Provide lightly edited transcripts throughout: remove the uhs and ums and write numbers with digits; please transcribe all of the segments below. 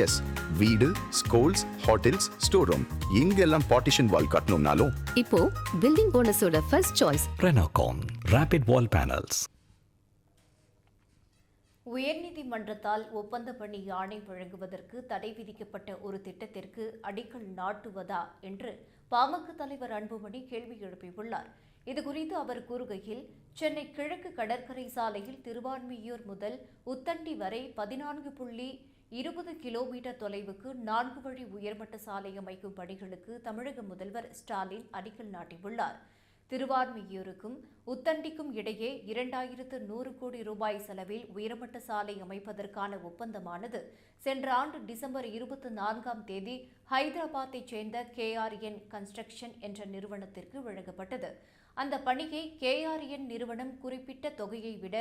S, வீடு, schools, hotels, store room இங்கெல்லாம் partition wall கட்டணும்னாலும் இப்போ பில்டிங் போனஸோட first choice Renocon Rapid Wall Panels. உயர்நீதிமன்றத்தால் ஒப்பந்த பணி ஆணை வழங்குவதற்கு தடை விதிக்கப்பட்ட ஒரு திட்டத்திற்கு அடிக்கல் நாட்டுவதா என்று பாமக தலைவர் அன்புமணி கேள்வி எழுப்பியுள்ளார். இதுகுறித்து அவர் கூறுகையில், சென்னை கிழக்கு கடற்கரை சாலையில் திருவான்மியூர் முதல் உத்தண்டி வரை 14.20 கிலோமீட்டர் தொலைவுக்கு 4 வழி உயர்மட்ட சாலை அமைக்கும் பணிகளுக்கு தமிழக முதல்வர் ஸ்டாலின் அடிக்கல் நாட்டியுள்ளார். திருவான்மியூருக்கும் உத்தண்டிக்கும் இடையே 2100 கோடி ரூபாய் செலவில் உயர்மட்ட சாலை அமைப்பதற்கான ஒப்பந்தமானது சென்ற ஆண்டு டிசம்பர் 24ஆம் தேதி ஹைதராபாத்தைச் சேர்ந்த KRN கன்ஸ்ட்ரக்ஷன் என்ற நிறுவனத்திற்கு வழங்கப்பட்டது. அந்த பணியை KRN நிறுவனம் குறிப்பிட்ட தொகையை விட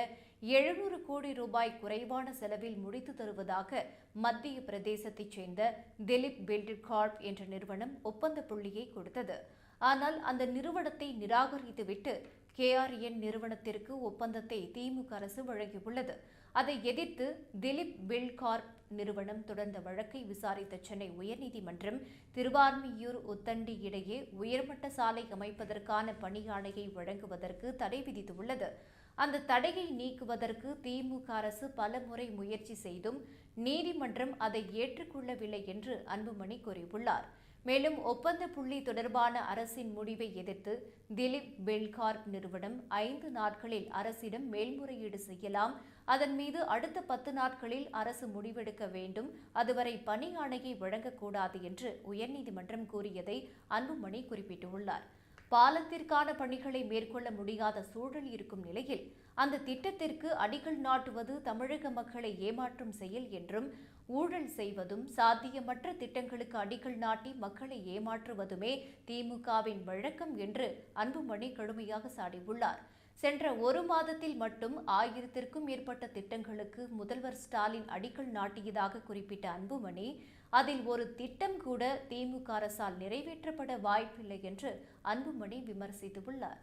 700 கோடி ரூபாய் குறைவான செலவில் முடித்து தருவதாக மத்திய பிரதேசத்தைச் சேர்ந்த திலீப் பில்டர்கார்ப் என்ற நிறுவனம் ஒப்பந்த புள்ளியை கொடுத்தது. ஆனால் அந்த நிறுவனத்தை நிராகரித்துவிட்டு KRN நிறுவனத்திற்கு ஒப்பந்தத்தை திமுக அரசு வழங்கியுள்ளது. அதை எதிர்த்து திலீப் பில்ட்கார்ப் நிறுவனம் தொடர்ந்த வழக்கை விசாரித்த சென்னை உயர்நீதிமன்றம் திருவான்மியூர் உத்தண்டி இடையே உயர்மட்ட சாலை அமைப்பதற்கான பணியாணையை வழங்குவதற்கு தடை விதித்துள்ளது. அந்த தடையை நீக்குவதற்கு திமுக அரசு பலமுறை முயற்சி செய்தும் நீதிமன்றம் அதை ஏற்றுக்கொள்ளவில்லை என்று அன்புமணி கூறியுள்ளார். மேலும் ஒப்பந்த புள்ளி தொடர்பான அரசின் முடிவை எதிர்த்து திலீப் பில்ட்கார்ப் நிறுவனம் 5 நாட்களில் அரசிடம் மேல்முறையீடு செய்யலாம். அதன் மீது அடுத்த 10 நாட்களில் அரசு முடிவெடுக்க வேண்டும். அதுவரை பணி ஆணையை வழங்கக்கூடாது என்று உயர்நீதிமன்றம் கூறியதை அன்புமணி குறிப்பிட்டுள்ளார். பாலத்திற்கான பணிகளை மேற்கொள்ள முடியாத சூழல் இருக்கும் நிலையில் அந்த திட்டத்திற்கு அடிக்கல் நாட்டுவது தமிழக மக்களை ஏமாற்றும் செயல் என்றும், ஊழல் செய்வதும் சாத்தியமற்ற திட்டங்களுக்கு அடிக்கல் நாட்டி மக்களை ஏமாற்றுவதுமே திமுகவின் வழக்கம் என்று அன்புமணி கடுமையாக சாடியுள்ளார். சென்ற ஒரு மாதத்தில் மட்டும் 1000த்திற்கும் மேற்பட்ட திட்டங்களுக்கு முதல்வர் ஸ்டாலின் அடிக்கல் நாட்டியதாக குறிப்பிட்ட அன்புமணி, அதில் ஒரு திட்டம் கூட திமுக அரசால் நிறைவேற்றப்பட வாய்ப்பில்லை என்று அன்புமணி விமர்சித்துள்ளார்.